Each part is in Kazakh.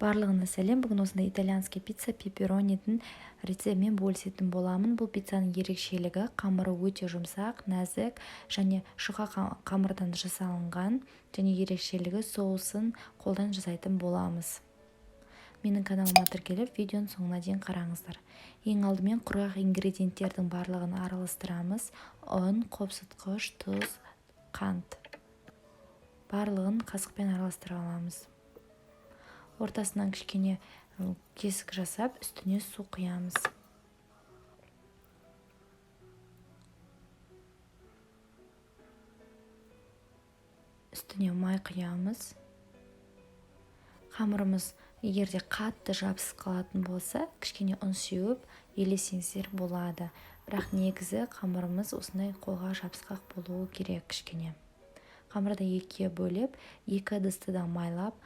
Барлығына сәлем. Бүгін осындай итальянский пицца пепперонидің рецептімен бөлісетін боламын. Бұл пиццаның ерекшелігі қамыры өте жұмсақ, нәзік және шұға қамырдан жасалынған, және ерекшелігі соусын қолдан жасайтын боламыз. Менің каналыма тіркеліп, видеоның соңына дейін қараңыздар. Ең алдымен құрғақ ингредиенттердің барлығын араластырамыз. Ұн, қопсытқыш, тұз, қант. Барлығын қасықпен араластыра аламыз. Ортасынан кішкене кесік жасап, үстіне су құямыз. Үстіне май құямыз. Қамырымыз егерде қатты жабысып қалатын болса, кішкене ұн сеуіп, елесеңіздер болады. Бірақ негізі қамырымыз осындай қолға жабысқақ болуы керек кішкене. Қамырды екіге бөліп, екі ыдысты да майлап,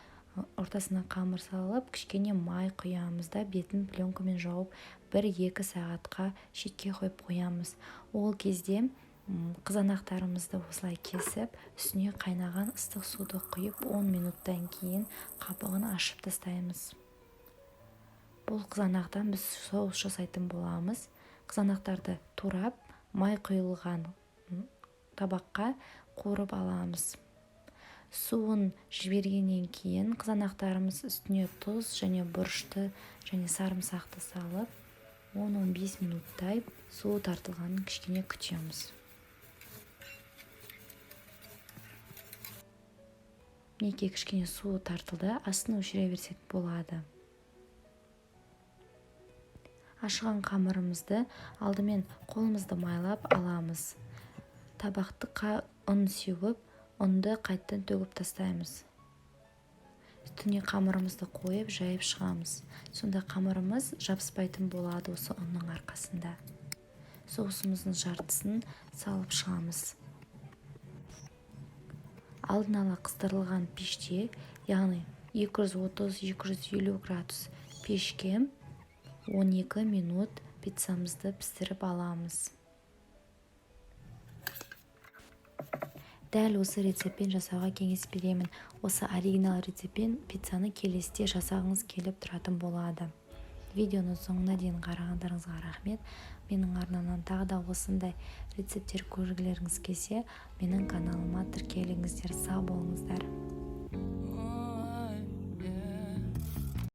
ортасына қамыр салып, кішкене май құямыз да бетін пленкамен жауып 1-2 сағатқа шетке қойып қоямыз. Ол кезде қызанақтарымызды осылай кесіп, үстіне қайнаған ыстық суды құйып 10 минуттан кейін қабығын ашып тастаймыз. Бұл қызанақтан біз соус жасайтын боламыз. Қызанақтарды турап, май құйылған табаққа қуырып аламыз. Суын жібергеннен кейін қызанақтарымыз үстіне тұз және бұрышты және сарымсақты салып, 10-15 минуттай суы тартылғанын кішкене күтеміз. Неге кішкене суы тартылды, астын өшіре берсек болады. Ашыған қамырымызды алдымен қолымызды майлап аламыз. Табақты ұн сеуіп, ұнды қайттан төгіп тастаймыз. Үстіне қамырымызды қойып, жайып шығамыз. Сонда қамырымыз жабыспайтын болады осы ұнның арқасында. Соусымыздың жартысын салып шығамыз. Алдын ала қыздырылған пеште, яғни 230-250 градус пешке 12 минут пиццамызды пісіріп аламыз. Дәл осы рецептпен жасауға кеңес беремін. Осы оригинал рецептпен пиццаны келесіде жасағыңыз келіп тұратын болады. Видеоны соңына дейін қарағандарыңызға рахмет. Менің арнамнан тағы да осындай рецепттер көргілеріңіз келсе, менің каналыма тіркеліңіздер. Сау болыңыздар.